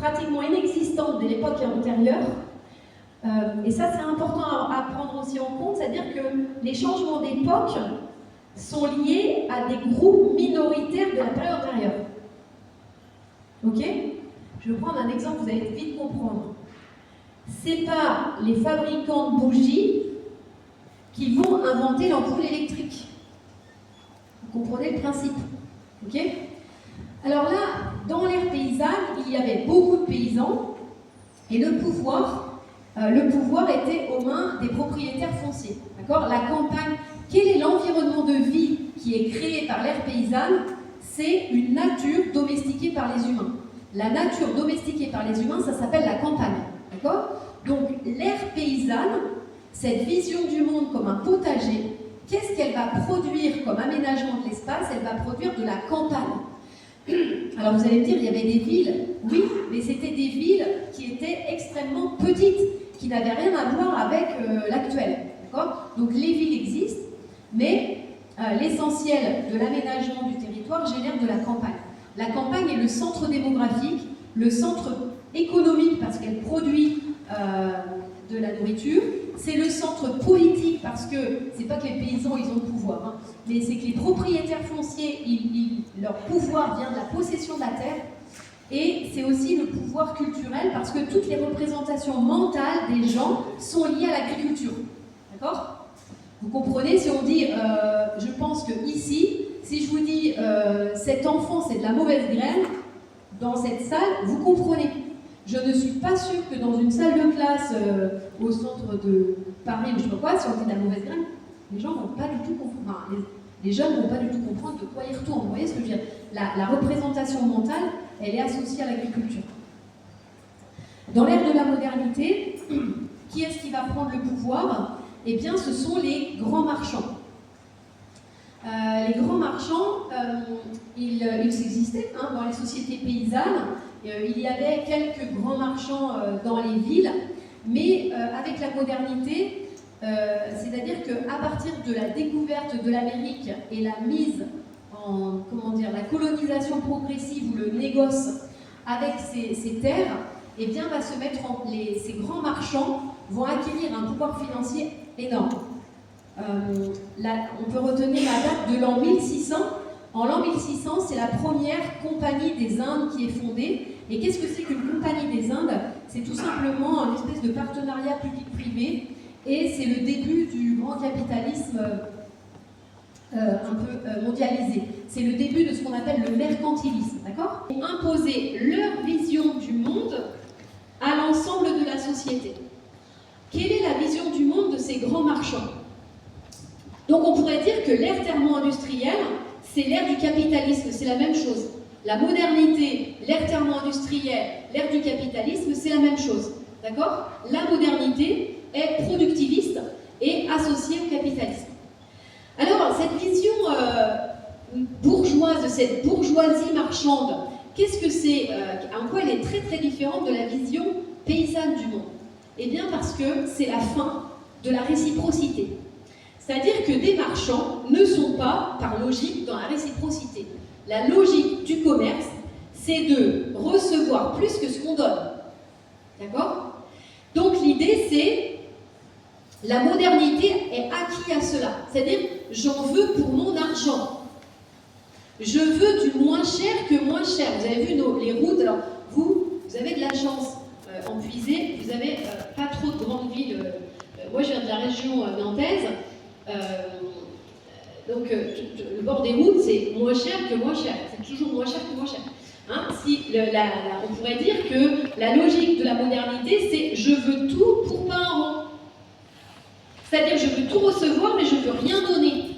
pratiquement inexistante de l'époque antérieure. Et ça, c'est important à prendre aussi en compte, c'est-à-dire que les changements d'époque sont liés à des groupes minoritaires de la période antérieure. Ok? Je vais prendre un exemple, vous allez vite comprendre. C'est pas les fabricants de bougies qui vont inventer l'ampoule électrique. Vous comprenez le principe? Ok? Alors là, dans l'ère paysanne, il y avait beaucoup de paysans et le pouvoir était aux mains des propriétaires fonciers. D'accord? La campagne, quel est l'environnement de vie qui est créé par l'ère paysanne? C'est une nature domestiquée par les humains. La nature domestiquée par les humains, ça s'appelle la campagne. D'accord? Donc l'ère paysanne, cette vision du monde comme un potager, qu'est-ce qu'elle va produire comme aménagement de l'espace? Elle va produire de la campagne. Alors vous allez me dire, il y avait des villes, oui, mais c'était des villes qui étaient extrêmement petites, qui n'avaient rien à voir avec l'actuel. D'accord? Donc les villes existent, mais l'essentiel de l'aménagement du territoire génère de la campagne. La campagne est le centre démographique, le centre économique parce qu'elle produit de la nourriture, c'est le centre politique parce que c'est pas que les paysans ils ont le pouvoir, hein, mais c'est que les propriétaires fonciers, leur pouvoir vient de la possession de la terre, et c'est aussi le pouvoir culturel parce que toutes les représentations mentales des gens sont liées à l'agriculture. D'accord? Vous comprenez, si on dit, je pense que ici, si je vous dis cet enfant c'est de la mauvaise graine, dans cette salle, vous comprenez. Je ne suis pas sûre que dans une salle de classe au centre de Paris, je ne sais pas quoi, si on dit de la mauvaise graine, les gens ne vont pas du tout comprendre, enfin, les jeunes ne vont pas du tout comprendre de quoi ils retournent. Vous voyez ce que je veux dire? La représentation mentale, elle est associée à l'agriculture. Dans l'ère de la modernité, qui est-ce qui va prendre le pouvoir? Eh bien, ce sont les grands marchands. Les grands marchands, ils existaient hein, dans les sociétés paysannes. Il y avait quelques grands marchands dans les villes, mais avec la modernité, c'est-à-dire qu'à partir de la découverte de l'Amérique et la mise en, la colonisation progressive ou le négoce avec ces terres, eh bien, va se mettre ces grands marchands vont acquérir un pouvoir financier énorme. On peut retenir la date de l'an 1600. En l'an 1600, c'est la première compagnie des Indes qui est fondée. Et qu'est-ce que c'est qu'une compagnie des Indes? C'est tout simplement une espèce de partenariat public-privé et c'est le début du grand capitalisme un peu mondialisé. C'est le début de ce qu'on appelle le mercantilisme, d'accord? Imposer leur vision du monde à l'ensemble de la société. Quelle est la vision du monde de ces grands marchands? Donc on pourrait dire que l'ère thermo-industrielle, c'est l'ère du capitalisme, c'est la même chose. La modernité, l'ère thermo-industrielle, l'ère du capitalisme, c'est la même chose. D'accord? La modernité est productiviste et associée au capitalisme. Alors, cette vision bourgeoise, de cette bourgeoisie marchande, qu'est-ce que c'est? En quoi elle est très très différente de la vision paysanne du monde? Eh bien parce que c'est la fin de la réciprocité. C'est-à-dire que des marchands ne sont pas, par logique, dans la réciprocité. La logique du commerce, c'est de recevoir plus que ce qu'on donne. D'accord? Donc l'idée, c'est la modernité est acquise à cela. C'est-à-dire, j'en veux pour mon argent. Je veux du moins cher que moins cher. Vous avez vu les routes. Alors, vous avez de la chance en Puisée. Vous n'avez pas trop de grandes villes. Moi, je viens de la région nantaise. Donc, le bord des routes, c'est moins cher que moins cher. C'est toujours moins cher que moins cher. Hein, on pourrait dire que la logique de la modernité, c'est je veux tout pour pas un rond. C'est-à-dire je veux tout recevoir, mais je ne veux rien donner.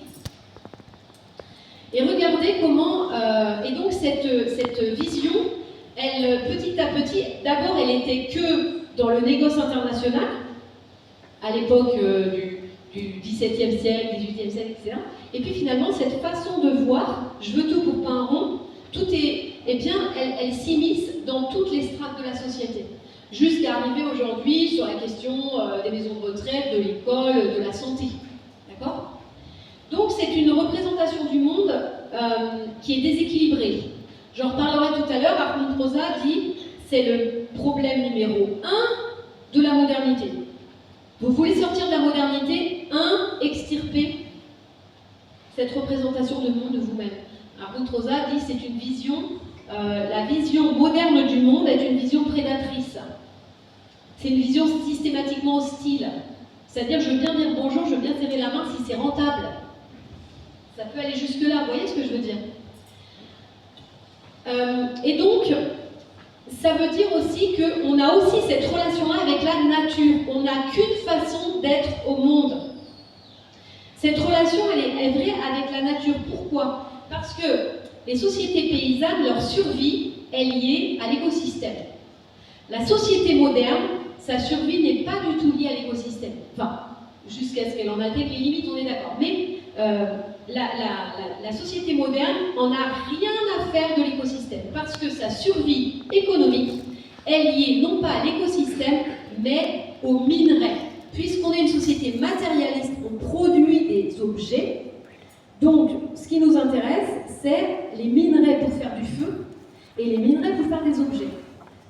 Et regardez comment... et donc cette vision, elle, petit à petit, d'abord elle était que dans le négoce international, à l'époque du XVIIe siècle, XVIIIe siècle, etc. Et puis finalement, cette façon de voir, je veux tout pour pas un rond, tout est, eh bien, elle s'immisce dans toutes les strates de la société. Jusqu'à arriver aujourd'hui sur la question des maisons de retraite, de l'école, de la santé. D'accord? Donc c'est une représentation du monde qui est déséquilibrée. J'en reparlerai tout à l'heure, Armand Rosa dit c'est le problème numéro 1 de la modernité. Vous voulez sortir de la modernité, extirper cette représentation de monde de vous-même. Ruth-Rosa dit c'est une vision, la vision moderne du monde est une vision prédatrice. C'est une vision systématiquement hostile. C'est-à-dire, je veux bien dire bonjour, je veux bien serrer la main si c'est rentable. Ça peut aller jusque-là, vous voyez ce que je veux dire? Et donc, ça veut dire aussi qu'on a aussi cette relation-là avec la nature. On n'a qu'une façon d'être au monde. Cette relation, elle est vraie avec la nature. Pourquoi? Parce que les sociétés paysannes, leur survie est liée à l'écosystème. La société moderne, sa survie n'est pas du tout liée à l'écosystème. Enfin, jusqu'à ce qu'elle en atteigne les limites, on est d'accord. Mais la société moderne en a rien à faire de l'écosystème, parce que sa survie économique est liée non pas à l'écosystème, mais aux minerais. Puisqu'on est une société matérialiste, on produit des objets. Donc, ce qui nous intéresse, c'est les minerais pour faire du feu et les minerais pour faire des objets.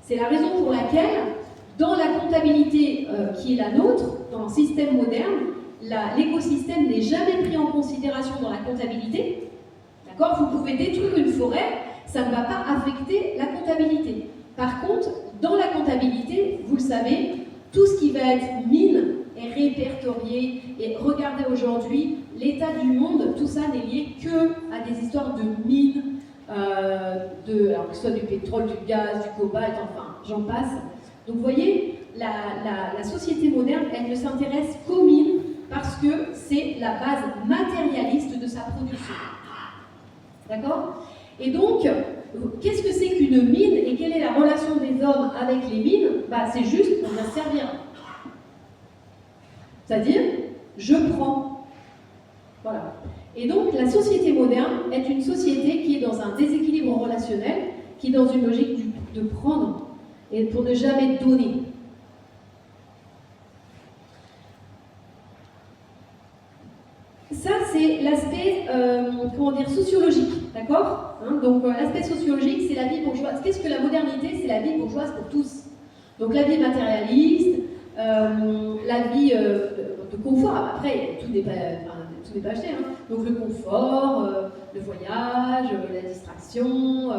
C'est la raison pour laquelle, dans la comptabilité qui est la nôtre, dans le système moderne, l'écosystème n'est jamais pris en considération dans la comptabilité. D'accord? Vous pouvez détruire une forêt, ça ne va pas affecter la comptabilité. Par contre, dans la comptabilité, vous le savez, tout ce qui va être mine est répertorié. Et regardez aujourd'hui, l'état du monde, tout ça n'est lié que à des histoires de mines, alors que ce soit du pétrole, du gaz, du cobalt, enfin, j'en passe. Donc vous voyez, la société moderne, elle ne s'intéresse qu'aux mines parce que c'est la base matérialiste de sa production. D'accord? Et donc, qu'est-ce que c'est qu'une mine et quelle est la relation des hommes avec les mines? C'est juste, on va se servir. C'est-à-dire, je prends. Voilà. Et donc, la société moderne est une société qui est dans un déséquilibre relationnel, qui est dans une logique de prendre et pour ne jamais donner. Ça, c'est l'aspect, sociologique, d'accord? Donc, l'aspect sociologique, c'est la vie bourgeoise. Qu'est-ce que la modernité? C'est la vie bourgeoise pour tous. Donc, la vie matérialiste, la vie de confort. Après, tout n'est pas acheté. Donc, le confort, le voyage, la distraction,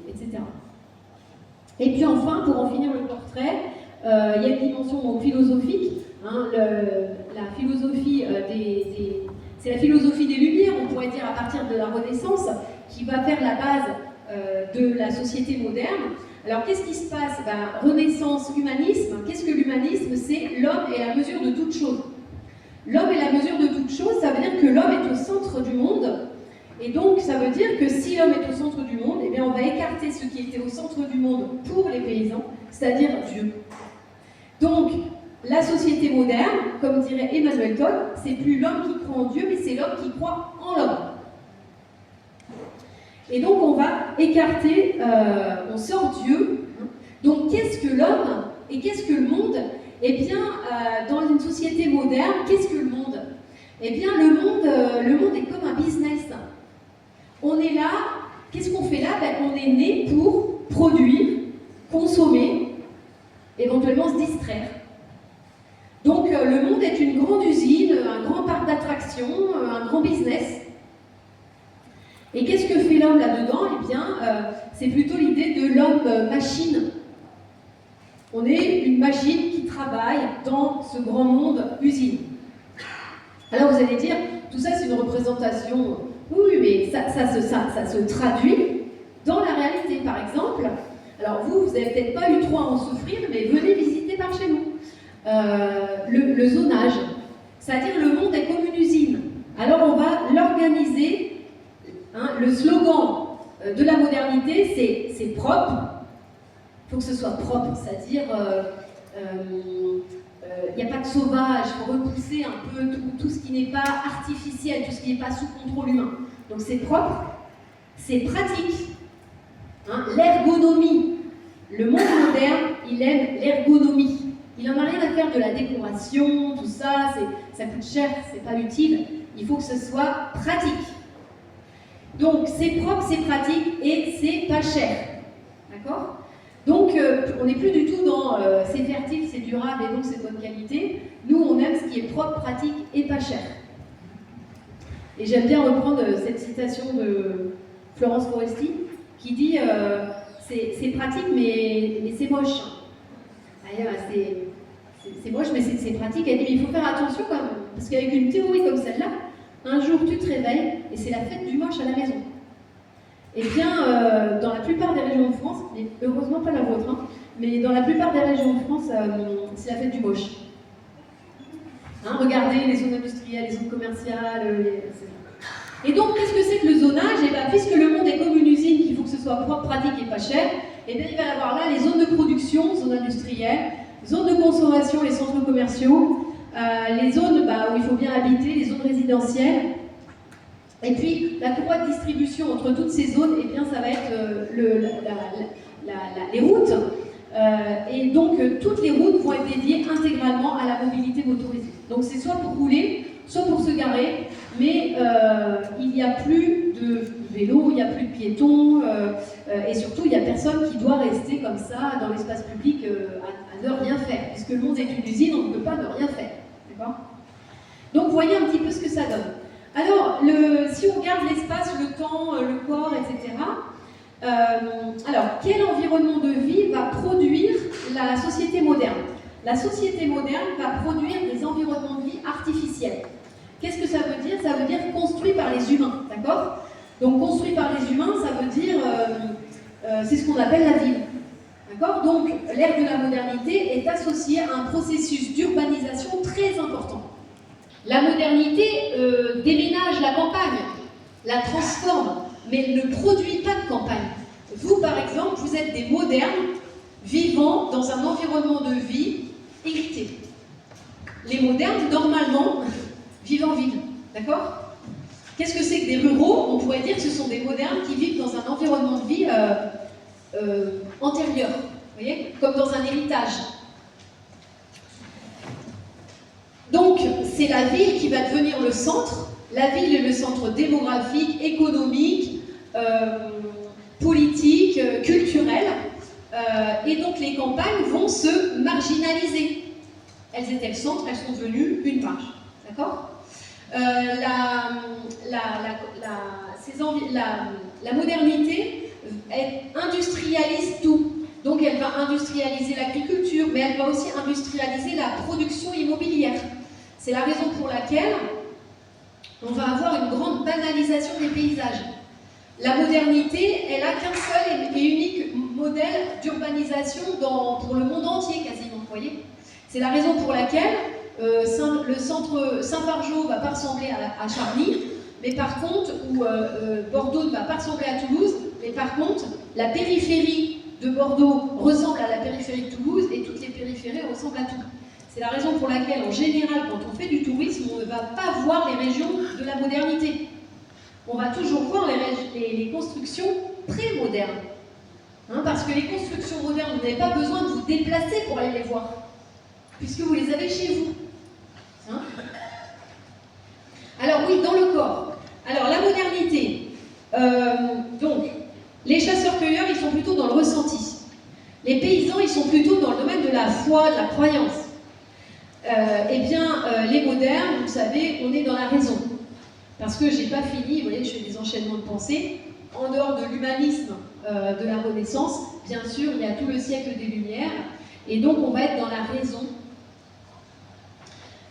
etc. Et puis, enfin, pour en finir le portrait, il y a une dimension philosophique. La philosophie c'est la philosophie des Lumières, on pourrait dire, à partir de la Renaissance, qui va faire la base de la société moderne. Alors, qu'est-ce qui se passe? Renaissance, humanisme. Qu'est-ce que l'humanisme? C'est l'homme est la mesure de toute chose. L'homme est la mesure de toute chose, ça veut dire que l'homme est au centre du monde. Et donc, ça veut dire que si l'homme est au centre du monde, eh bien, on va écarter ce qui était au centre du monde pour les paysans, c'est-à-dire Dieu. Donc, la société moderne, comme dirait Emmanuel Todd, c'est plus l'homme qui croit en Dieu, mais c'est l'homme qui croit en l'homme. Et donc on va écarter, on sort Dieu. Donc qu'est-ce que l'homme et qu'est-ce que le monde? Eh bien, dans une société moderne, qu'est-ce que le monde? Eh bien, le monde est comme un business. On est là, qu'est-ce qu'on fait là? On est né pour produire, consommer, éventuellement se distraire. Donc le monde est une grande usine, un grand parc d'attractions, un grand business. Et qu'est-ce que fait l'homme là-dedans? Eh bien, c'est plutôt l'idée de l'homme-machine. On est une machine qui travaille dans ce grand monde usine. Alors vous allez dire, tout ça c'est une représentation. Oui, mais ça se traduit dans la réalité. Par exemple, alors vous n'avez peut-être pas eu trop à en souffrir, mais venez visiter par chez nous. Le zonage, c'est-à-dire le monde est comme une usine. Alors on va l'organiser. Le slogan de la modernité, c'est propre. Il faut que ce soit propre, c'est-à-dire il n'y a pas de sauvage, il faut repousser un peu tout ce qui n'est pas artificiel, tout ce qui n'est pas sous contrôle humain. Donc c'est propre, c'est pratique. L'ergonomie. Le monde moderne, il aime l'ergonomie. Il n'en a rien à faire de la décoration, tout ça, ça coûte cher, c'est pas utile. Il faut que ce soit pratique. Donc c'est propre, c'est pratique et c'est pas cher. d'accord? Donc, on n'est plus du tout dans c'est fertile, c'est durable et donc c'est de bonne qualité. Nous, on aime ce qui est propre, pratique et pas cher. Et j'aime bien reprendre cette citation de Florence Foresti qui dit c'est pratique mais c'est moche. C'est moche mais c'est pratique. Elle dit mais il faut faire attention quand même. Parce qu'avec une théorie comme celle-là, un jour tu te réveilles et c'est la fête du moche à la maison. Eh bien, dans la plupart des régions de France, et heureusement pas la vôtre, hein, mais dans la plupart des régions de France, c'est la fête du moche. Hein, regardez les zones industrielles, les zones commerciales, Et donc, qu'est-ce que c'est que le zonage? Eh bien, puisque le monde est comme une usine, qu'il faut que ce soit propre, pratique et pas cher, eh bien, il va y avoir là les zones de production, zones industrielles, zones de consommation, les centres commerciaux, les zones où il faut bien habiter, les zones résidentielles. Et puis, la courroie de distribution entre toutes ces zones, eh bien, ça va être les routes. Et donc, toutes les routes vont être dédiées intégralement à la mobilité motorisée. Donc, c'est soit pour rouler, soit pour se garer, mais il n'y a plus de vélos, il n'y a plus de piétons, et surtout, il n'y a personne qui doit rester comme ça dans l'espace public à ne rien faire. Puisque le monde est une usine, on ne peut pas ne rien faire. D'accord? Donc, voyez un petit peu ce que ça donne. Alors, si on regarde l'espace, le temps, le corps, etc., alors, quel environnement de vie va produire la société moderne? La société moderne va produire des environnements de vie artificiels. Qu'est-ce que ça veut dire? Ça veut dire construit par les humains, d'accord? Donc, construit par les humains, ça veut dire, c'est ce qu'on appelle la ville, d'accord? Donc, l'ère de la modernité est associée à un processus d'urbanisation très important. La modernité déménage la campagne, la transforme, mais elle ne produit pas de campagne. Vous, par exemple, vous êtes des modernes vivant dans un environnement de vie hérité. Les modernes, normalement, vivent en ville, d'accord? Qu'est-ce que c'est que des ruraux? On pourrait dire que ce sont des modernes qui vivent dans un environnement de vie antérieur, vous voyez, comme dans un héritage. Donc, c'est la ville qui va devenir le centre. La ville est le centre démographique, économique, politique, culturel. Et donc, les campagnes vont se marginaliser. Elles étaient le centre, elles sont devenues une marge. D'accord? La modernité industrialise tout. Donc, elle va industrialiser l'agriculture, mais elle va aussi industrialiser la production immobilière. C'est la raison pour laquelle on va avoir une grande banalisation des paysages. La modernité, elle n'a qu'un seul et unique modèle d'urbanisation pour le monde entier, quasiment, vous voyez. C'est la raison pour laquelle le centre Saint-Fargeau ne va pas ressembler à Charny, mais par contre, ou Bordeaux ne va pas ressembler à Toulouse, mais par contre, la périphérie de Bordeaux ressemble à la périphérie de Toulouse et toutes les périphéries ressemblent à tout. C'est la raison pour laquelle, en général, quand on fait du tourisme, on ne va pas voir les régions de la modernité. On va toujours voir les constructions pré-modernes. Hein, parce que les constructions modernes, vous n'avez pas besoin de vous déplacer pour aller les voir, puisque vous les avez chez vous. Hein? Alors oui, dans le corps. Alors la modernité, donc, les chasseurs-cueilleurs, ils sont plutôt dans le ressenti. Les paysans, ils sont plutôt dans le domaine de la foi, de la croyance. Les modernes, vous savez, on est dans la raison. Parce que j'ai pas fini, vous voyez, je fais des enchaînements de pensée. En dehors de l'humanisme de la Renaissance, bien sûr, il y a tout le siècle des Lumières. Et donc, on va être dans la raison.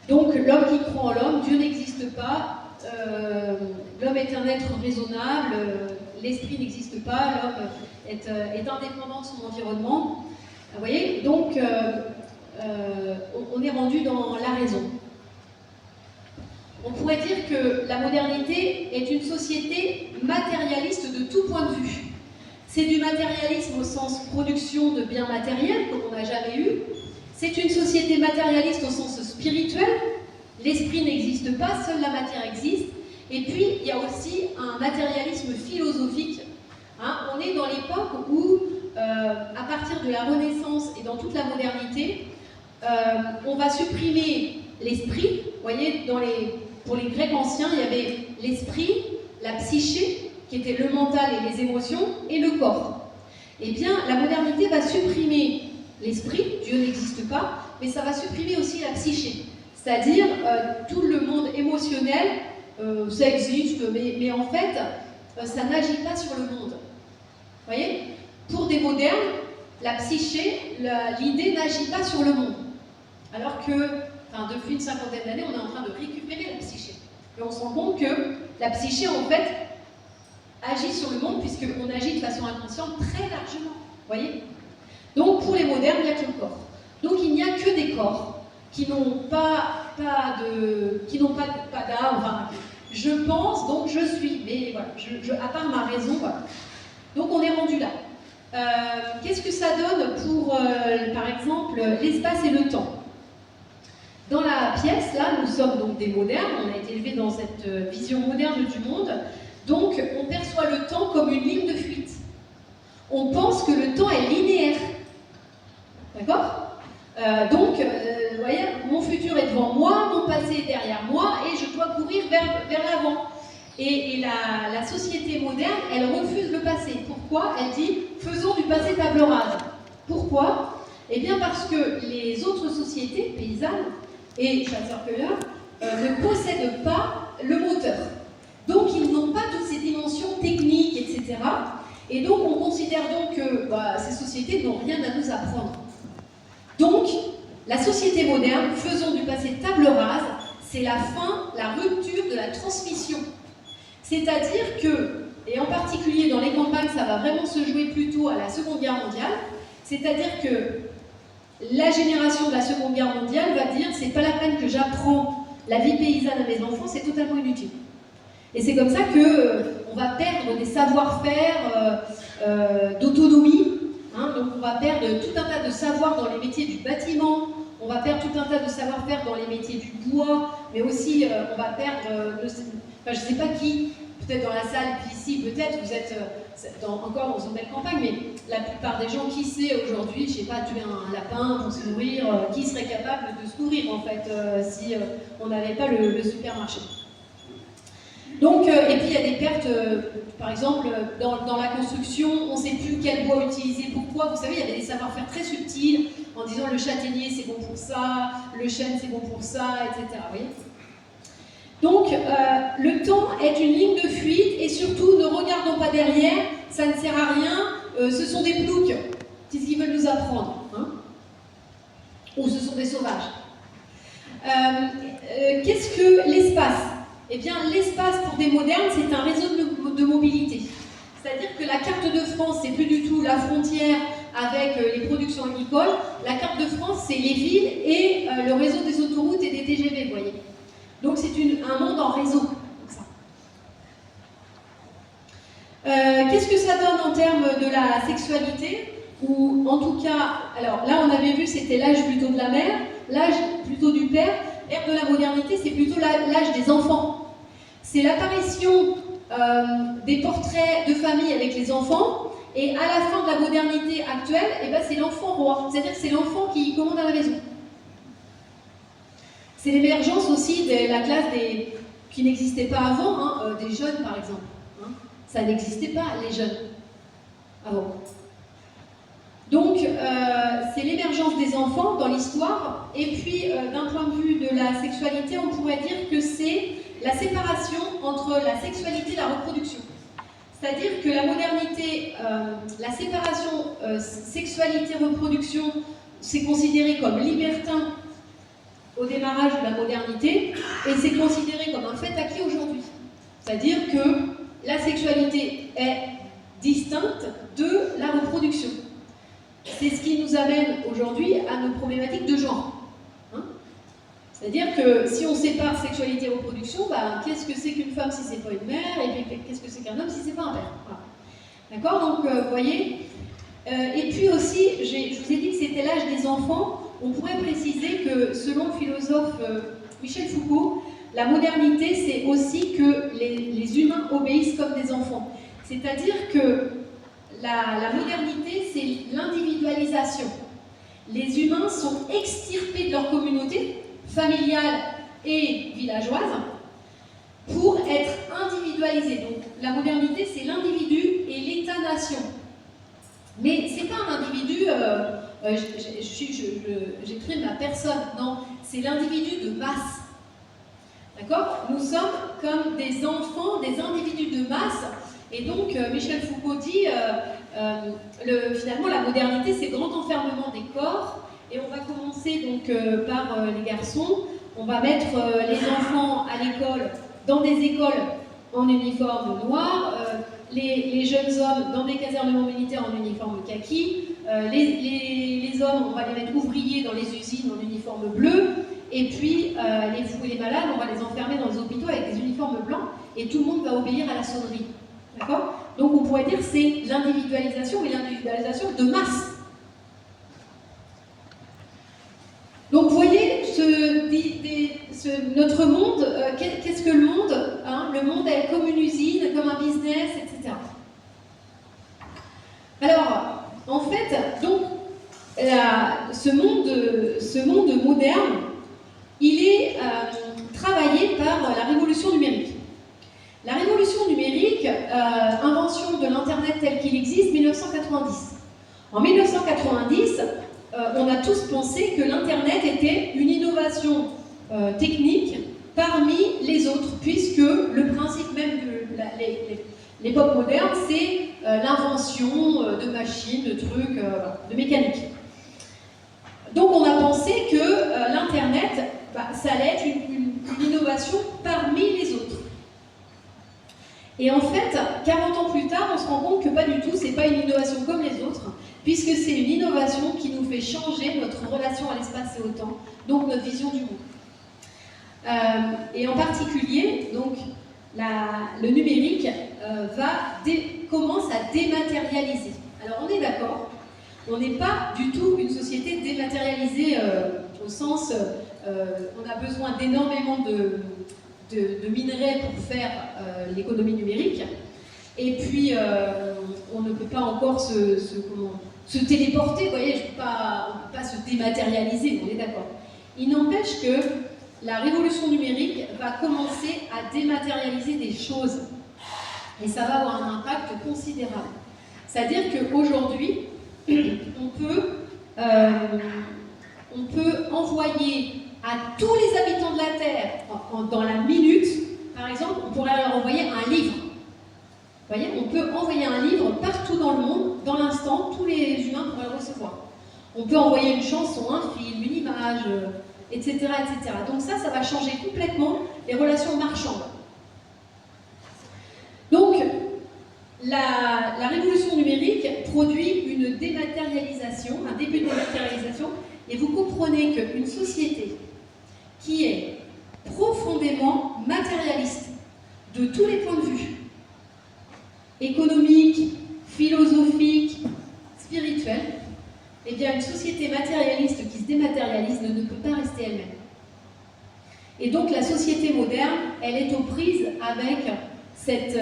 Donc, l'homme qui croit en l'homme, Dieu n'existe pas. L'homme est un être raisonnable. L'esprit n'existe pas. L'homme est indépendant de son environnement. Vous voyez, donc, on est rendu dans la raison. On pourrait dire que la modernité est une société matérialiste de tout point de vue. C'est du matérialisme au sens production de biens matériels, comme on n'a jamais eu. C'est une société matérialiste au sens spirituel. L'esprit n'existe pas, seule la matière existe. Et puis, il y a aussi un matérialisme philosophique. Hein, on est dans l'époque où, à partir de la Renaissance et dans toute la modernité, on va supprimer l'esprit. Vous voyez, pour les Grecs anciens, il y avait l'esprit, la psyché, qui était le mental et les émotions, et le corps. eh bien, la modernité va supprimer l'esprit, Dieu n'existe pas, mais ça va supprimer aussi la psyché. C'est-à-dire, tout le monde émotionnel, ça existe, mais en fait, ça n'agit pas sur le monde. Vous voyez? Pour des modernes, la psyché, l'idée n'agit pas sur le monde. Alors que, depuis une cinquantaine d'années, on est en train de récupérer la psyché. Et on se rend compte que la psyché, en fait, agit sur le monde, puisqu'on agit de façon inconsciente très largement. Vous voyez? Donc, pour les modernes, il n'y a que le corps. Donc, il n'y a que des corps qui n'ont pas d'âme. Enfin, je pense, donc je suis. Mais voilà, à part ma raison, voilà. Donc, on est rendu là. Qu'est-ce que ça donne pour, par exemple, l'espace et le temps? Dans la pièce, là, nous sommes donc des modernes, on a été élevés dans cette vision moderne du monde, donc on perçoit le temps comme une ligne de fuite. On pense que le temps est linéaire. D'accord? Donc, vous voyez, mon futur est devant moi, mon passé est derrière moi, et je dois courir vers l'avant. Et la société moderne, elle refuse le passé. Pourquoi? Elle dit, faisons du passé table rase. Pourquoi? Eh bien parce que les autres sociétés paysannes et chasseurs-cueilleurs ne possèdent pas le moteur. Donc ils n'ont pas toutes ces dimensions techniques, etc. Et donc on considère donc que ces sociétés n'ont rien à nous apprendre. Donc, la société moderne, faisons du passé table rase, c'est la fin, la rupture de la transmission. C'est-à-dire que, et en particulier dans les campagnes, ça va vraiment se jouer plutôt à la Seconde Guerre mondiale, c'est-à-dire que la génération de la Seconde Guerre mondiale va dire c'est pas la peine que j'apprends la vie paysanne à mes enfants, c'est totalement inutile. Et c'est comme ça qu'on va perdre des savoir-faire d'autonomie, hein, donc on va perdre tout un tas de savoirs dans les métiers du bâtiment, on va perdre tout un tas de savoir-faire dans les métiers du bois, mais aussi on va perdre, je ne sais pas qui, peut-être dans la salle, puis ici, peut-être vous êtes encore dans une belle campagne, mais la plupart des gens, qui sait aujourd'hui, je ne sais pas, tuer un lapin pour se nourrir, qui serait capable de se nourrir en fait, si on n'avait pas le supermarché. Donc, et puis il y a des pertes, par exemple, dans la construction, on ne sait plus quel bois utiliser, pourquoi. Vous savez, il y avait des savoir-faire très subtils, en disant le châtaignier c'est bon pour ça, le chêne c'est bon pour ça, etc. Vous voyez ? Donc, le temps est une ligne de fuite, et surtout, ne regardons pas derrière, ça ne sert à rien, ce sont des ploucs, c'est ce qu'ils veulent nous apprendre, hein, ou ce sont des sauvages. Qu'est-ce que l'espace? Eh bien, l'espace pour des modernes, c'est un réseau de mobilité. C'est-à-dire que la carte de France, c'est plus du tout la frontière avec les productions agricoles. La carte de France, c'est les villes et le réseau des autoroutes et des TGV, vous voyez. Donc c'est un monde en réseau. Comme ça. Qu'est-ce que ça donne en termes de la sexualité? Ou en tout cas, alors là on avait vu c'était l'âge plutôt de la mère, l'âge plutôt du père. L'ère de la modernité, c'est plutôt l'âge des enfants. C'est l'apparition des portraits de famille avec les enfants, et à la fin de la modernité actuelle, eh ben, c'est l'enfant roi. C'est-à-dire que c'est l'enfant qui commande à la maison. C'est l'émergence aussi de la classe qui n'existait pas avant, hein, des jeunes par exemple. Hein. Ça n'existait pas, les jeunes, avant. Donc, c'est l'émergence des enfants dans l'histoire, et puis d'un point de vue de la sexualité, on pourrait dire que c'est la séparation entre la sexualité et la reproduction. C'est-à-dire que la modernité, la séparation sexualité-reproduction, c'est considéré comme libertin au démarrage de la modernité, et c'est considéré comme un fait acquis aujourd'hui. C'est-à-dire que la sexualité est distincte de la reproduction. C'est ce qui nous amène aujourd'hui à nos problématiques de genre. Hein, c'est-à-dire que si on sépare sexualité et reproduction, qu'est-ce que c'est qu'une femme si c'est pas une mère, et puis qu'est-ce que c'est qu'un homme si c'est pas un père. Voilà. D'accord? Donc, vous voyez. Et puis aussi, je vous ai dit que c'était l'âge des enfants. On pourrait préciser que, selon le philosophe Michel Foucault, la modernité, c'est aussi que les humains obéissent comme des enfants. C'est-à-dire que la modernité, c'est l'individualisation. Les humains sont extirpés de leur communauté familiale et villageoise pour être individualisés. Donc la modernité, c'est l'individu et l'État-nation. Mais c'est pas un individu, j'exprime la personne, non, c'est l'individu de masse. D'accord? Nous sommes comme des enfants, des individus de masse. Et donc, Michel Foucault dit, finalement, la modernité, c'est le grand enfermement des corps. Et on va commencer donc par les garçons. On va mettre les enfants à l'école, dans des écoles en uniforme noir, les jeunes hommes dans des casernements militaires en uniforme kaki, les hommes, on va les mettre ouvriers dans les usines en uniforme bleu, et puis les fous et les malades, on va les enfermer dans les hôpitaux avec des uniformes blancs, et tout le monde va obéir à la sonnerie. D'accord? Donc on pourrait dire que c'est l'individualisation, et l'individualisation de masse. Donc vous voyez, notre monde, qu'est-ce que le monde, hein? Le monde est comme une usine, comme un business, etc. Alors, en fait, donc, ce monde moderne, il est travaillé par la révolution numérique. La révolution numérique, invention de l'Internet tel qu'il existe, 1990. En 1990, on a tous pensé que l'Internet était une innovation technique parmi les autres, puisque le principe même de l'époque moderne, c'est l'invention de machines, de trucs, de mécanique. Donc on a pensé que l'Internet, ça allait être une innovation parmi les autres. Et en fait, 40 ans plus tard, on se rend compte que pas du tout, c'est pas une innovation comme les autres, puisque c'est une innovation qui nous fait changer notre relation à l'espace et au temps, donc notre vision du monde. Et en particulier, donc, le numérique commence à dématérialiser. Alors on est d'accord, on n'est pas du tout une société dématérialisée au sens, on a besoin d'énormément de minerais pour faire l'économie numérique, et puis on ne peut pas encore se téléporter, vous voyez, on ne peut pas se dématérialiser, on est d'accord. Il n'empêche que la révolution numérique va commencer à dématérialiser des choses, et ça va avoir un impact considérable. C'est-à-dire qu'aujourd'hui, on peut envoyer à tous les habitants de la Terre, dans la minute, par exemple, on pourrait leur envoyer un livre. Vous voyez, on peut envoyer un livre partout dans le monde, dans l'instant, tous les humains pourraient le recevoir. On peut envoyer une chanson, un film, une image, etc., etc. Donc ça va changer complètement les relations marchandes. Donc, la révolution numérique produit une dématérialisation, un début de dématérialisation, et vous comprenez qu'une société qui est profondément matérialiste de tous les points de vue, économique, philosophique, spirituel, eh bien une société matérialiste qui se dématérialise ne peut pas rester elle-même. Et donc la société moderne, elle est aux prises avec cette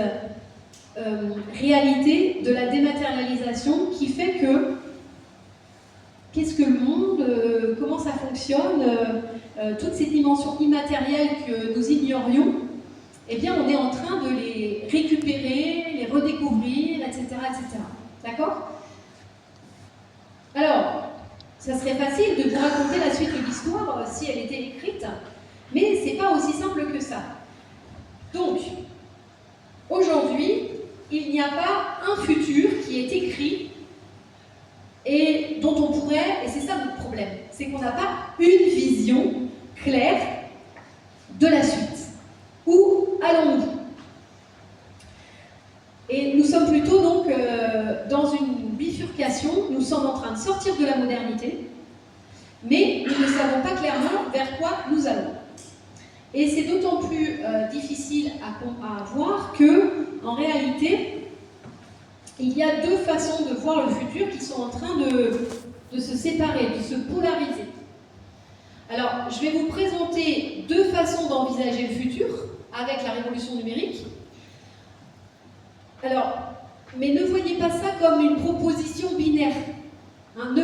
réalité de la dématérialisation qui fait que qu'est-ce que le monde, comment ça fonctionne, toutes ces dimensions immatérielles que nous ignorions, eh bien on est en train de les récupérer, les redécouvrir, etc. etc. D'accord ? Alors, ça serait facile de vous raconter la suite de l'histoire si elle était écrite, mais c'est pas aussi simple que ça. Donc, aujourd'hui, il n'y a pas un futur qui est écrit et dont on pourrait, et c'est ça notre problème, c'est qu'on n'a pas une vision claire de la suite. Où allons-nous ? Et nous sommes plutôt donc dans une bifurcation, nous sommes en train de sortir de la modernité, mais nous ne savons pas clairement vers quoi nous allons. Et c'est d'autant plus difficile à voir que, en réalité, il y a deux façons de voir le futur qui sont en train de se séparer, de se polariser. Alors, je vais vous présenter deux façons d'envisager le futur avec la révolution numérique. Alors, mais ne voyez pas ça comme une proposition binaire. Hein,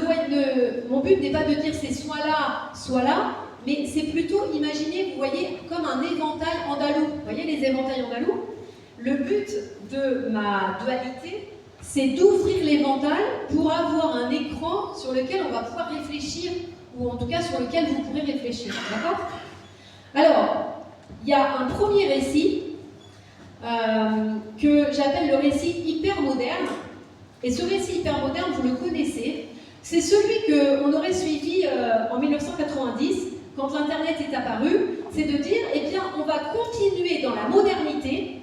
mon but n'est pas de dire c'est soit là, mais c'est plutôt, imaginez, vous voyez, comme un éventail andalou. Vous voyez les éventails andalous ? Le but de ma dualité, c'est d'ouvrir l'éventail pour avoir un écran sur lequel on va pouvoir réfléchir, ou en tout cas sur lequel vous pourrez réfléchir. D'accord? Alors, il y a un premier récit que j'appelle le récit hyper moderne. Et ce récit hyper moderne, vous le connaissez, c'est celui qu'on aurait suivi en 1990, quand l'Internet est apparu, c'est de dire, eh bien, on va continuer dans la modernité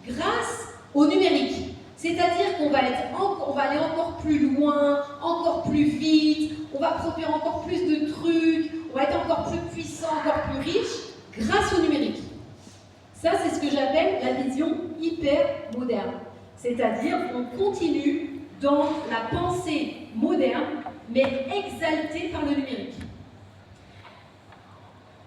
grâce au numérique. C'est-à-dire qu'on va aller encore plus loin, encore plus vite, on va produire encore plus de trucs, on va être encore plus puissant, encore plus riche, grâce au numérique. Ça, c'est ce que j'appelle la vision hyper moderne. C'est-à-dire qu'on continue dans la pensée moderne, mais exaltée par le numérique.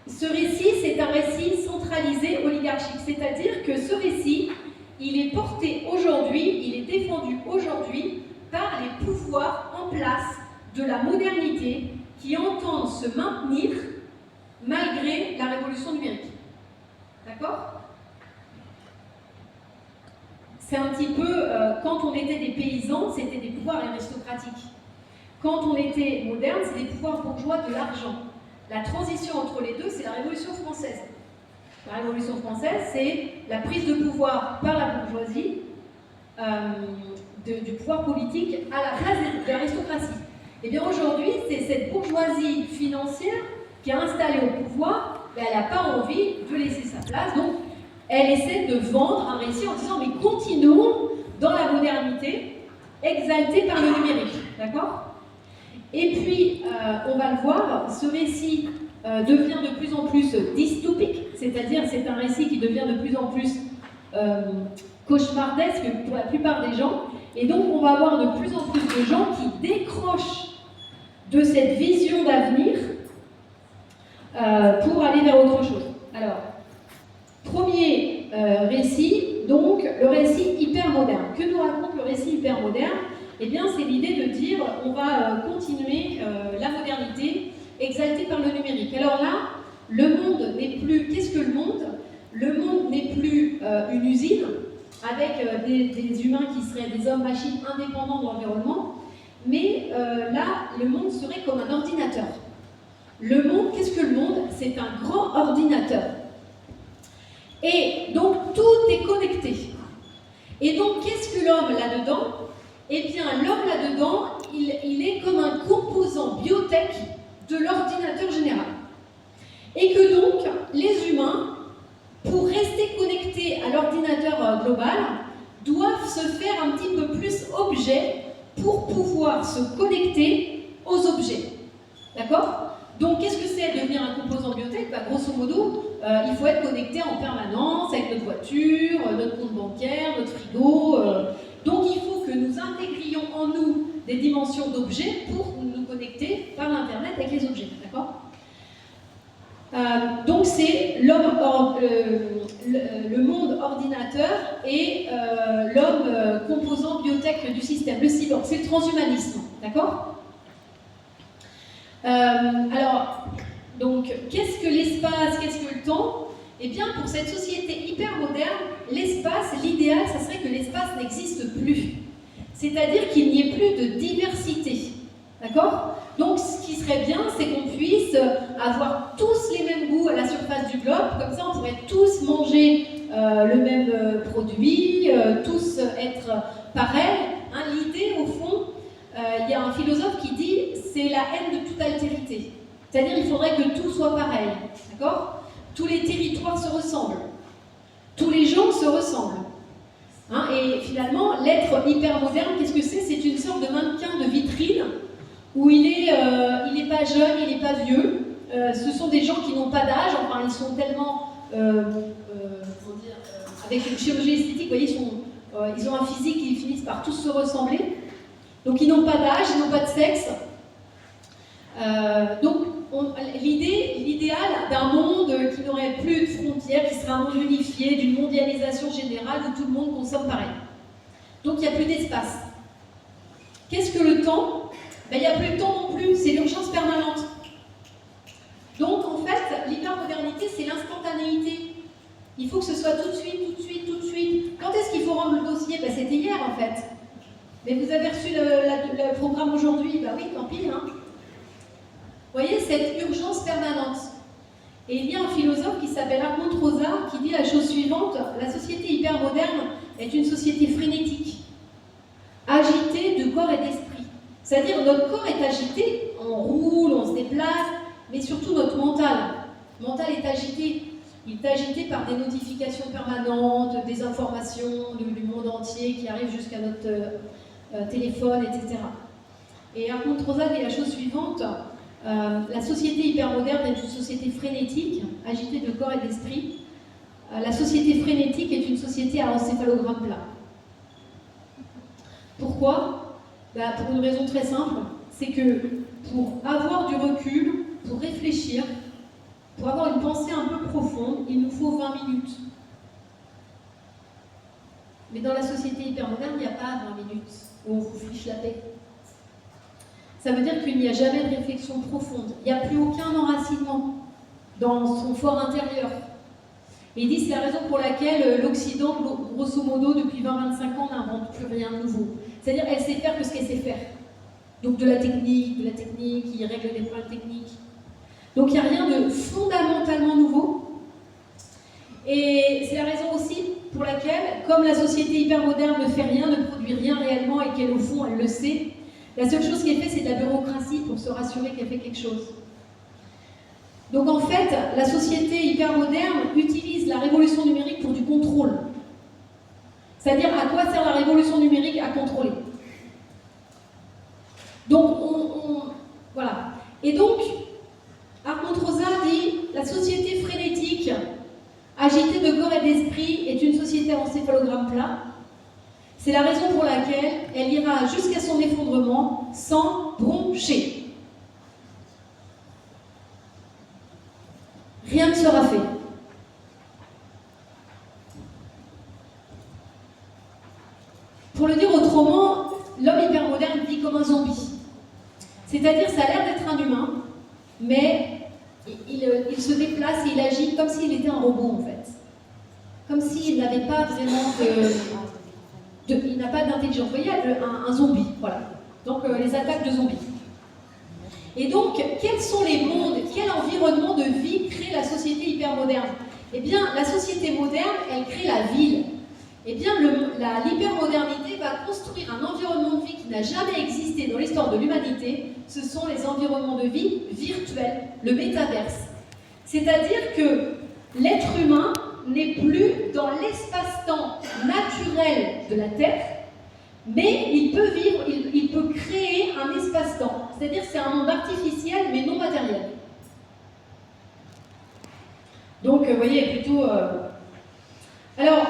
Ce récit, c'est un récit centralisé oligarchique, c'est-à-dire que ce récit, il est porté aujourd'hui, il est défendu aujourd'hui par les pouvoirs en place de la modernité qui entendent se maintenir malgré la révolution numérique. D'accord ? C'est un petit peu, quand on était des paysans, c'était des pouvoirs aristocratiques. Quand on était moderne, c'est des pouvoirs bourgeois de l'argent. La transition entre les deux, c'est la Révolution française. La Révolution française, c'est la prise de pouvoir par la bourgeoisie du pouvoir politique à la place de l'aristocratie. Et bien aujourd'hui, c'est cette bourgeoisie financière qui est installée au pouvoir, mais elle n'a pas envie de laisser sa place, donc elle essaie de vendre un récit en disant mais continuons dans la modernité, exaltée par le numérique. D'accord ? Et puis, on va le voir, ce récit devient de plus en plus dystopique, c'est-à-dire c'est un récit qui devient de plus en plus cauchemardesque pour la plupart des gens, et donc on va avoir de plus en plus de gens qui décrochent de cette vision d'avenir pour aller vers autre chose. Alors, premier récit, donc le récit hyper moderne. Que nous raconte le récit hyper moderne ? Eh bien, c'est l'idée de dire on va continuer la modernité exaltée par le numérique. Alors là, le monde n'est plus... Qu'est-ce que le monde ? Le monde n'est plus une usine avec des humains qui seraient des hommes-machines indépendants de l'environnement, mais là, le monde serait comme un ordinateur. Le monde, qu'est-ce que le monde ? C'est un grand ordinateur. Et donc, tout est connecté. Et donc, qu'est-ce que l'homme là-dedans ? Eh bien, l'homme là-dedans, il est comme un composant biotech de l'ordinateur général. Et que donc, les humains, pour rester connectés à l'ordinateur global, doivent se faire un petit peu plus objet pour pouvoir se connecter aux objets. D'accord ? Donc, qu'est-ce que c'est devenir un composant biotech ? Grosso modo, il faut être connecté en permanence avec notre voiture, notre compte bancaire, notre frigo. Donc, il faut que nous intégrions en nous des dimensions d'objets pour nous connecter par l'Internet avec les objets. D'accord ? Donc, c'est l'homme, le monde ordinateur et l'homme composant biotech du système, le cyborg. C'est le transhumanisme. D'accord ? Alors, donc, qu'est-ce que l'espace, qu'est-ce que le temps ? Eh bien, pour cette société hyper moderne, l'espace, l'idéal, ça serait que l'espace n'existe plus. C'est-à-dire qu'il n'y ait plus de diversité. D'accord ? Donc, ce qui serait bien, c'est qu'on puisse avoir tous les mêmes goûts à la surface du globe. Comme ça, on pourrait tous manger le même produit, tous être pareils. Hein, l'idée, au fond, il y a un philosophe qui dit c'est la haine de toute altérité. C'est-à-dire qu'il faudrait que tout soit pareil. D'accord ? Tous les territoires se ressemblent. Tous les gens se ressemblent. Hein, et finalement, l'être hyper moderne, qu'est-ce que c'est ? C'est une sorte de mannequin de vitrine où il n'est pas jeune, il n'est pas vieux. Ce sont des gens qui n'ont pas d'âge. Enfin, ils sont tellement... avec une chirurgie esthétique, vous voyez, ils ont un physique qui finissent par tous se ressembler. Donc, ils n'ont pas d'âge, ils n'ont pas de sexe. Donc, l'idéal d'un monde qui n'aurait plus de frontières, qui serait un monde unifié, d'une mondialisation générale où tout le monde consomme pareil. Donc, il n'y a plus d'espace. Qu'est-ce que le temps ? Il n'y a plus de temps non plus, c'est l'urgence permanente. Donc, en fait, l'hypermodernité, c'est l'instantanéité. Il faut que ce soit tout de suite, tout de suite, tout de suite. Quand est-ce qu'il faut rendre le dossier ? C'était hier, en fait. Mais vous avez reçu le programme aujourd'hui? Bah oui, tant pis. Hein. Vous voyez, cette urgence permanente. Et il y a un philosophe qui s'appelle Hartmut Rosa qui dit la chose suivante: la société hypermoderne est une société frénétique, agitée de corps et d'esprit. C'est-à-dire notre corps est agité, on roule, on se déplace, mais surtout notre mental. Le mental est agité. Il est agité par des notifications permanentes, des informations du monde entier qui arrivent jusqu'à notre téléphone, etc. Et Hartmut Rosa dit la chose suivante: la société hypermoderne est une société frénétique, agitée de corps et d'esprit. La société frénétique est une société à encéphalogramme plat. Pourquoi? Pour une raison très simple, c'est que pour avoir du recul, pour réfléchir, pour avoir une pensée un peu profonde, il nous faut 20 minutes. Mais dans la société hypermoderne, il n'y a pas 20 minutes où on vous fiche la paix. Ça veut dire qu'il n'y a jamais de réflexion profonde. Il n'y a plus aucun enracinement dans son fort intérieur. Et il dit c'est la raison pour laquelle l'Occident, grosso modo, depuis 20-25 ans, n'invente plus rien de nouveau. C'est-à-dire elle sait faire que ce qu'elle sait faire. Donc de la technique, il règle des problèmes techniques. Donc il n'y a rien de fondamentalement nouveau. Et c'est la raison aussi pour laquelle, comme la société hypermoderne ne fait rien, ne produit rien réellement et qu'elle, au fond, elle le sait, la seule chose qu'elle fait, c'est de la bureaucratie pour se rassurer qu'elle fait quelque chose. Donc en fait, la société hypermoderne utilise la révolution numérique pour du contrôle. C'est-à-dire, à quoi sert la révolution numérique? À contrôler. Donc, voilà. Et donc, Hartmut Rosa dit la société frénétique, agitée de corps et d'esprit, est une société à encéphalogramme plat. C'est la raison pour laquelle elle ira jusqu'à son effondrement sans broncher. Rien ne sera fait. Pour le dire autrement, l'homme hypermoderne vit comme un zombie. C'est-à-dire, ça a l'air d'être un humain, mais il se déplace et il agit comme s'il était un robot, en fait. Comme s'il n'avait pas vraiment il n'a pas d'intelligence. Vous voyez, un zombie, voilà. Donc, les attaques de zombies. Et donc, quels sont les mondes, quel environnement de vie crée la société hypermoderne? Eh bien, la société moderne, elle crée la ville. Eh bien, l'hypermodernité va construire un environnement de vie qui n'a jamais existé dans l'histoire de l'humanité. Ce sont les environnements de vie virtuels, le métaverse. C'est-à-dire que l'être humain n'est plus dans l'espace-temps naturel de la Terre, mais il peut vivre, il peut créer un espace-temps. C'est-à-dire que c'est un monde artificiel, mais non matériel. Donc, vous voyez, plutôt... Alors,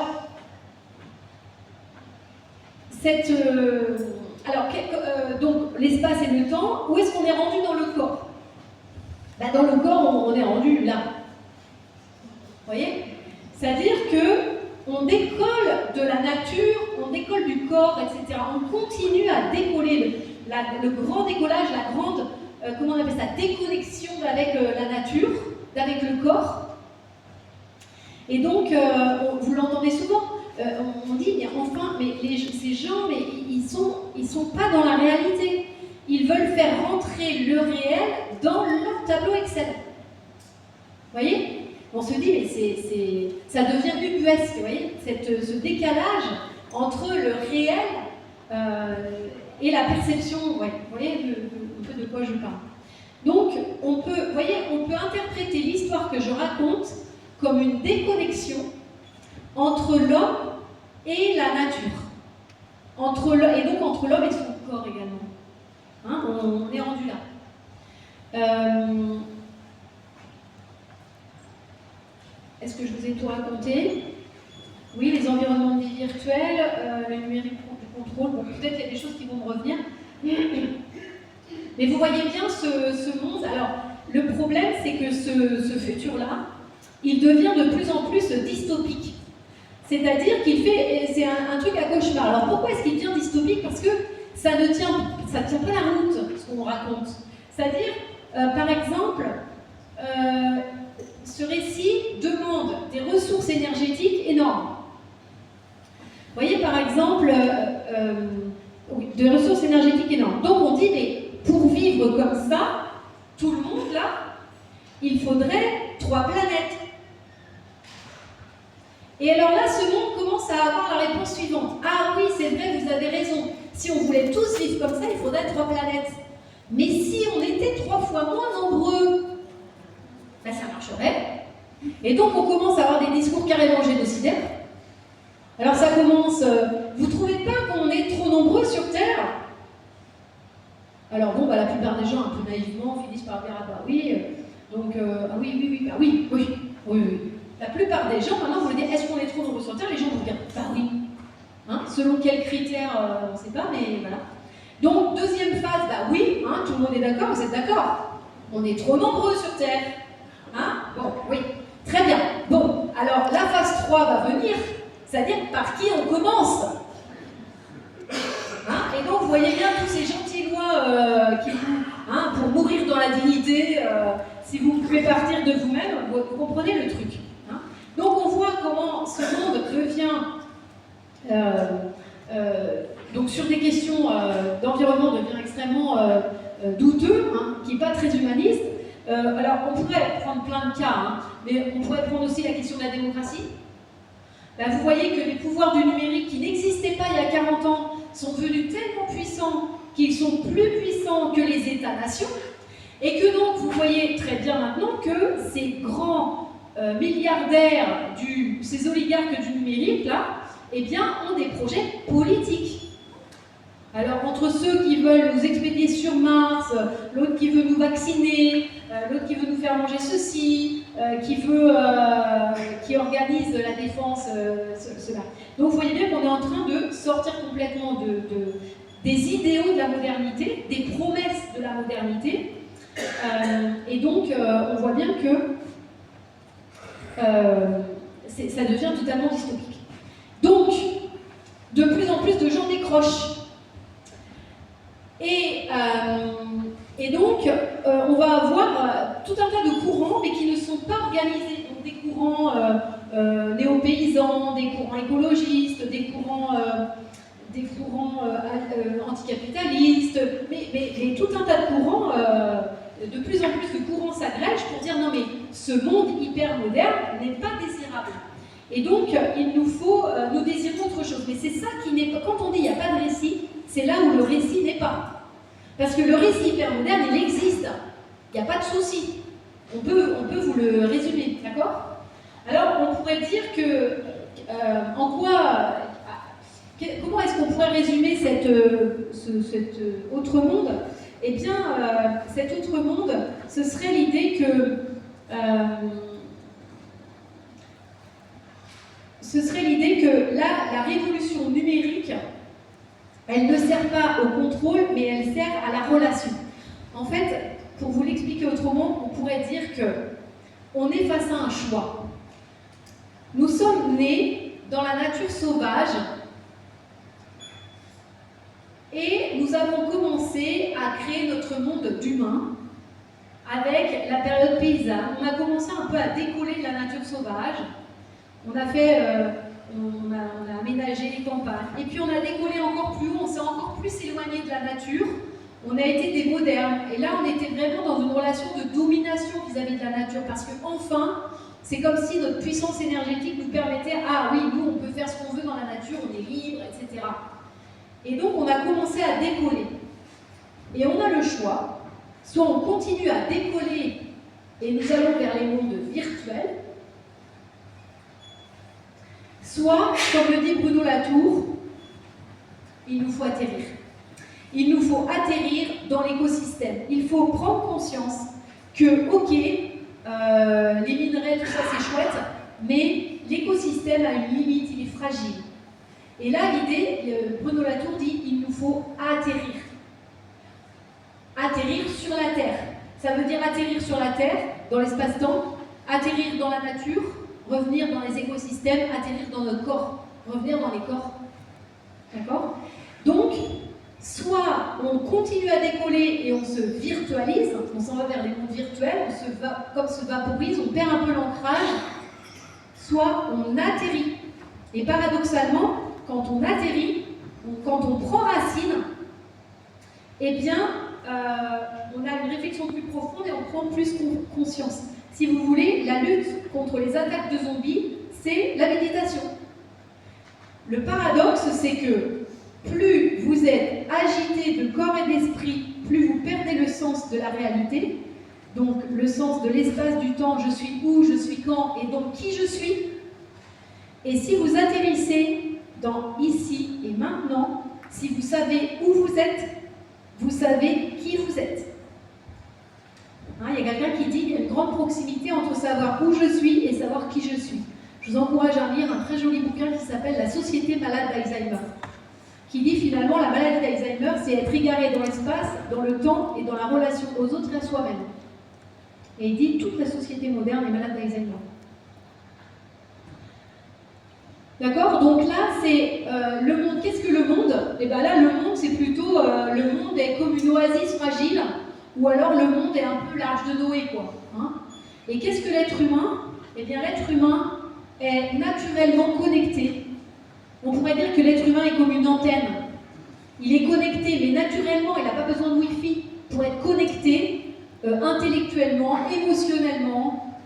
donc, l'espace et le temps, où est-ce qu'on est rendu dans le corps? Dans le corps, on est rendu là. Vous voyez? C'est-à-dire qu'on décolle de la nature, on décolle du corps, etc. On continue à décoller, le grand décollage, la grande, comment on appelle ça, déconnexion avec la nature, avec le corps. Et donc, vous l'entendez souvent, on dit, mais enfin, ces gens, mais ils sont pas dans la réalité. Ils veulent faire rentrer le réel dans leur tableau Excel. Vous voyez? On se dit, mais ça devient ubuesque, vous voyez, ce décalage entre le réel et la perception, ouais, vous voyez un peu de quoi je parle. Donc, on peut interpréter l'histoire que je raconte comme une déconnexion entre l'homme et la nature, et donc entre l'homme et son corps également. Hein, on est rendu là. Est-ce que je vous ai tout raconté? Oui, les environnements de vie virtuels, le numérique de contrôle, bon, peut-être il y a des choses qui vont me revenir. Mais vous voyez bien ce monde. Alors, le problème, c'est que ce futur-là, il devient de plus en plus dystopique. C'est-à-dire c'est un truc à cauchemar. Alors, pourquoi est-ce qu'il devient dystopique? Parce que ça ne tient pas la route, ce qu'on raconte. C'est-à-dire, par exemple, ce récit demande des ressources énergétiques énormes. Vous voyez, par exemple, Oui, de ressources énergétiques énormes. Donc on dit, mais pour vivre comme ça, tout le monde là, il faudrait 3 planètes. Et alors là, ce monde commence à avoir la réponse suivante. Ah oui, c'est vrai, vous avez raison. Si on voulait tous vivre comme ça, il faudrait 3 planètes. Mais si on était 3 fois moins nombreux, ben ça marcherait. Et donc on commence à avoir des discours carrément génocidaires. Alors ça commence, vous trouvez pas qu'on est trop nombreux sur Terre? Alors bon, bah, la plupart des gens, un peu naïvement, finissent par dire, ah bah oui, ah oui, bah oui. La plupart des gens, maintenant, vous vous dites, est-ce qu'on est trop nombreux sur Terre? Les gens vous regardent, bah oui. Hein, selon quels critères, on ne sait pas, mais voilà. Donc, deuxième phase, bah oui, hein, tout le monde est d'accord, vous êtes d'accord? On est trop nombreux sur Terre. Hein? Bon, oui, très bien. Bon, alors la phase 3 va venir, c'est-à-dire par qui on commence. Hein? Et donc, vous voyez bien tous ces gentils lois qui pour mourir dans la dignité, si vous pouvez partir de vous-même, vous comprenez le truc. Hein? Donc, on voit comment ce monde devient, donc sur des questions d'environnement, devient extrêmement douteux, hein, qui n'est pas très humaniste. Alors, on pourrait prendre plein de cas, hein, mais on pourrait prendre aussi la question de la démocratie. Là, vous voyez que les pouvoirs du numérique qui n'existaient pas il y a 40 ans sont devenus tellement puissants qu'ils sont plus puissants que les États-nations, et que donc vous voyez très bien maintenant que ces grands milliardaires, ces oligarques du numérique, là, eh bien, ont des projets politiques. Alors, entre ceux qui veulent nous expédier sur Mars, l'autre qui veut nous vacciner, l'autre qui veut nous faire manger ceci, qui organise la défense, cela. Donc, vous voyez bien qu'on est en train de sortir complètement des idéaux de la modernité, des promesses de la modernité. Et donc, on voit bien que ça devient totalement dystopique. Donc, de plus en plus de gens décrochent. Et donc, on va avoir tout un tas de courants, mais qui ne sont pas organisés. Donc, des courants néo-paysans, des courants écologistes, des courants anticapitalistes, mais tout un tas de courants, de plus en plus de courants s'agrègent pour dire non, mais ce monde hyper moderne n'est pas désirable. Et donc, nous désirons autre chose. Mais c'est ça qui n'est pas. Quand on dit il n'y a pas de récit, c'est là où le récit n'est pas. Parce que le récit hyper moderne, il existe. Il n'y a pas de souci. On peut vous le résumer, d'accord? Alors, on pourrait dire que comment est-ce qu'on pourrait résumer cet autre monde? Eh bien, cet autre monde, ce serait l'idée que la révolution numérique, elle ne sert pas au contrôle, mais elle sert à la relation. En fait, pour vous l'expliquer autrement, on pourrait dire qu'on est face à un choix. Nous sommes nés dans la nature sauvage et nous avons commencé à créer notre monde d'humains avec la période paysanne. On a commencé un peu à décoller de la nature sauvage. On a fait... on a aménagé les campagnes. Et puis on a décollé encore plus haut, on s'est encore plus éloigné de la nature. On a été des modernes. Et là, on était vraiment dans une relation de domination vis-à-vis de la nature. Parce que enfin, c'est comme si notre puissance énergétique nous permettait, ah oui, nous, on peut faire ce qu'on veut dans la nature, on est libre, etc. Et donc, on a commencé à décoller. Et on a le choix. Soit on continue à décoller et nous allons vers les mondes virtuels, soit, comme le dit Bruno Latour, il nous faut atterrir. Il nous faut atterrir dans l'écosystème. Il faut prendre conscience que, ok, les minerais, tout ça c'est chouette, mais l'écosystème a une limite, il est fragile. Et là, l'idée, Bruno Latour dit, il nous faut atterrir. Atterrir sur la Terre. Ça veut dire atterrir sur la Terre, dans l'espace-temps, atterrir dans la nature, revenir dans les écosystèmes, atterrir dans notre corps, revenir dans les corps. D'accord? Donc, soit on continue à décoller et on se virtualise, on s'en va vers les mondes virtuels, comme se vaporise, on perd un peu l'ancrage, soit on atterrit. Et paradoxalement, quand on atterrit, quand on prend racine, eh bien, on a une réflexion plus profonde et on prend plus conscience. Si vous voulez, la lutte contre les attaques de zombies, c'est la méditation. Le paradoxe, c'est que plus vous êtes agité de corps et d'esprit, plus vous perdez le sens de la réalité, donc le sens de l'espace, du temps, je suis où, je suis quand, et donc qui je suis. Et si vous atterrissez dans ici et maintenant, si vous savez où vous êtes, vous savez qui vous êtes. Hein, il y a quelqu'un qui dit qu'il y a une grande proximité entre savoir où je suis et savoir qui je suis. Je vous encourage à lire un très joli bouquin qui s'appelle La société malade d'Alzheimer, qui dit finalement la maladie d'Alzheimer, c'est être égaré dans l'espace, dans le temps et dans la relation aux autres et à soi-même. Et il dit toute la société moderne est malade d'Alzheimer. D'accord? Donc là, c'est le monde. Qu'est-ce que le monde? Et bien là, le monde, c'est plutôt le monde est comme une oasis fragile, ou alors le monde est un peu l'arche de Noé, quoi. Hein? Et qu'est-ce que l'être humain? Eh bien, l'être humain est naturellement connecté. On pourrait dire que l'être humain est comme une antenne. Il est connecté, mais naturellement, il n'a pas besoin de Wi-Fi pour être connecté intellectuellement, émotionnellement,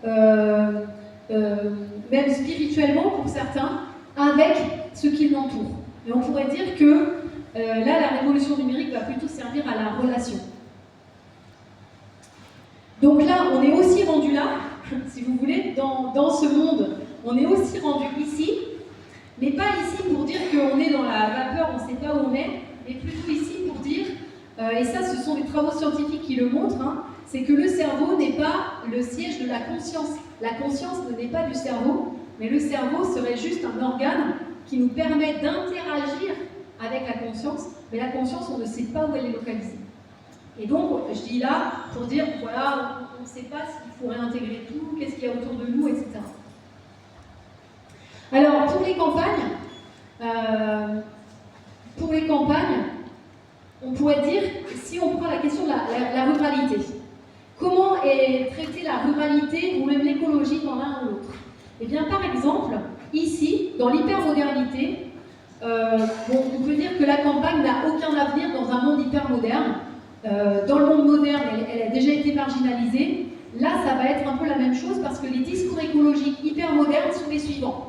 même spirituellement pour certains, avec ce qui l'entoure. Et on pourrait dire que là, la révolution numérique va plutôt servir à la relation. Donc là, on est aussi rendu là, si vous voulez, dans ce monde, on est aussi rendu ici, mais pas ici pour dire qu'on est dans la vapeur, on ne sait pas où on est, mais plutôt ici pour dire, et ça ce sont des travaux scientifiques qui le montrent, hein, c'est que le cerveau n'est pas le siège de la conscience. La conscience ne n'est pas du cerveau, mais le cerveau serait juste un organe qui nous permet d'interagir avec la conscience, mais la conscience, on ne sait pas où elle est localisée. Et donc, je dis là pour dire, voilà, on ne sait pas s'il faut réintégrer tout, qu'est-ce qu'il y a autour de nous, etc. Alors, pour les campagnes, on pourrait dire, si on prend la question de la ruralité, comment est traitée la ruralité ou même l'écologie dans l'un ou l'autre? Eh bien, par exemple, ici, dans l'hypermodernité, on peut dire que la campagne n'a aucun avenir dans un monde hypermoderne. Dans le monde moderne, elle a déjà été marginalisée. Là, ça va être un peu la même chose parce que les discours écologiques hypermodernes sont les suivants.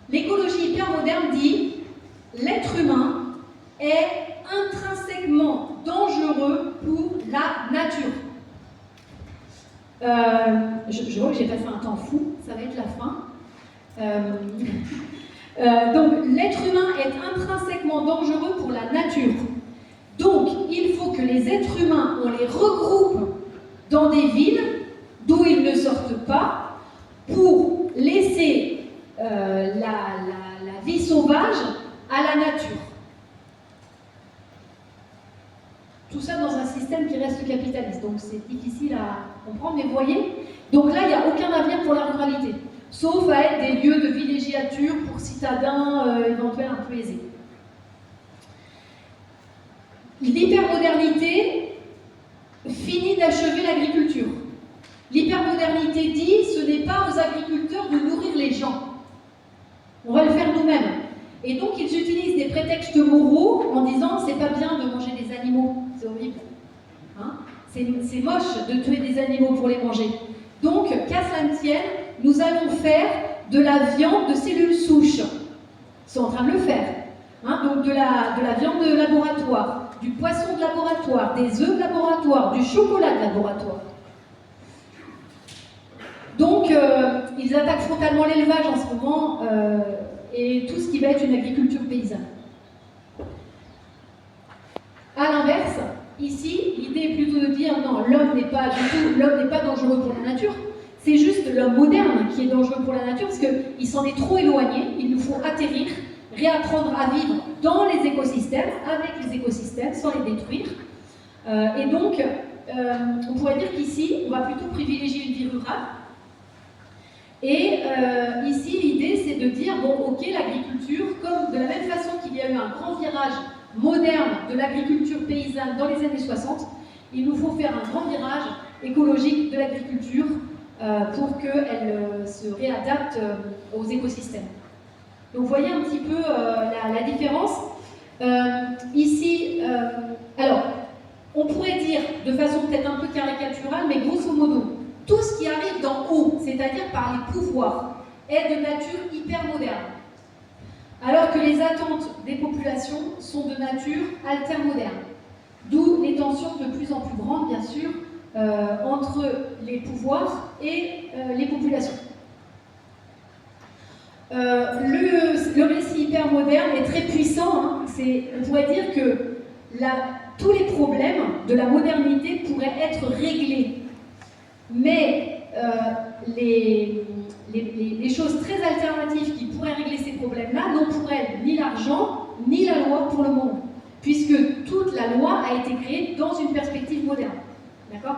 L'écologie hypermoderne dit « l'être humain est intrinsèquement dangereux pour la nature ». Je vois que j'ai passé un temps fou, ça va être la fin. Donc, l'être humain est intrinsèquement dangereux pour la nature. Donc, il faut que les êtres humains, on les regroupe dans des villes d'où ils ne sortent pas pour laisser la vie sauvage à la nature. Tout ça dans un système qui reste capitaliste, donc c'est difficile à comprendre, mais vous voyez, donc là, il n'y a aucun avenir pour la ruralité, sauf à être des lieux de villégiature pour citadins éventuels un peu aisés. L'hypermodernité finit d'achever l'agriculture. L'hypermodernité dit ce n'est pas aux agriculteurs de nourrir les gens. On va le faire nous-mêmes. Et donc ils utilisent des prétextes moraux en disant c'est pas bien de manger des animaux, c'est horrible. Hein, c'est moche de tuer des animaux pour les manger. Donc, qu'à cela ne tienne, nous allons faire de la viande de cellules souches. Ils sont en train de le faire. Hein, donc de la viande de laboratoire, du poisson de laboratoire, des œufs de laboratoire, du chocolat de laboratoire. Donc, ils attaquent frontalement l'élevage en ce moment et tout ce qui va être une agriculture paysanne. À l'inverse, ici, l'idée est plutôt de dire non, l'homme n'est pas dangereux pour la nature. C'est juste l'homme moderne qui est dangereux pour la nature parce qu'il s'en est trop éloigné. Il nous faut atterrir, réapprendre à vivre dans les écosystèmes, avec les écosystèmes, sans les détruire. Et donc, on pourrait dire qu'ici, on va plutôt privilégier une vie rurale. Et ici, l'idée, c'est de dire, bon, ok, l'agriculture, comme de la même façon qu'il y a eu un grand virage moderne de l'agriculture paysanne dans les années 60, il nous faut faire un grand virage écologique de l'agriculture pour qu'elle se réadapte aux écosystèmes. Donc vous voyez un petit peu la différence. Ici, alors, on pourrait dire de façon peut-être un peu caricaturale, mais grosso modo, tout ce qui arrive d'en haut, c'est-à-dire par les pouvoirs, est de nature hyper moderne. Alors que les attentes des populations sont de nature altermoderne. D'où les tensions de plus en plus grandes, bien sûr, entre les pouvoirs et les populations. Le récit hyper moderne est très puissant. Hein. On pourrait dire que tous les problèmes de la modernité pourraient être réglés. Mais les choses très alternatives qui pourraient régler ces problèmes-là n'ont pour elles ni l'argent, ni la loi pour le moment. Puisque toute la loi a été créée dans une perspective moderne. D'accord ?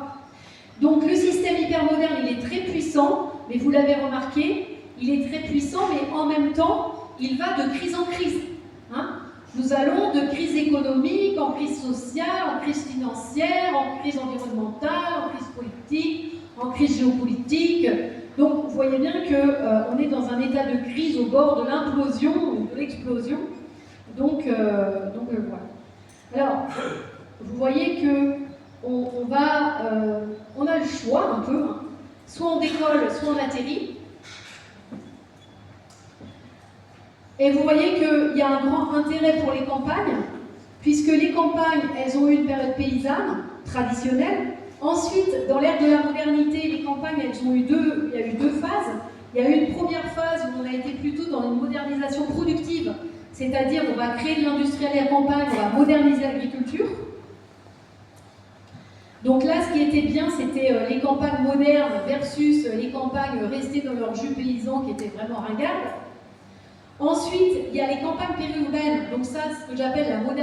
Donc le système hypermoderne, il est très puissant, mais vous l'avez remarqué, il est très puissant, mais en même temps, il va de crise en crise. Hein ? Nous allons de crise économique, en crise sociale, en crise financière, en crise environnementale, en crise politique, en crise géopolitique. Donc vous voyez bien qu'on est dans un état de crise au bord de l'implosion ou de l'explosion. Donc voilà. Alors, vous voyez qu'on a le choix un peu, hein. Soit on décolle, soit on atterrit. Et vous voyez qu'il y a un grand intérêt pour les campagnes, puisque les campagnes, elles ont eu une période paysanne, traditionnelle. Ensuite, dans l'ère de la modernité, les campagnes, il y a eu deux phases. Il y a eu une première phase où on a été plutôt dans une modernisation productive, c'est-à-dire on va créer de l'industrie à la campagne, on va moderniser l'agriculture. Donc là, ce qui était bien, c'était les campagnes modernes versus les campagnes restées dans leur jus paysan qui étaient vraiment ringardes. Ensuite, il y a les campagnes périurbaines, donc ça, c'est ce que j'appelle la modernisation.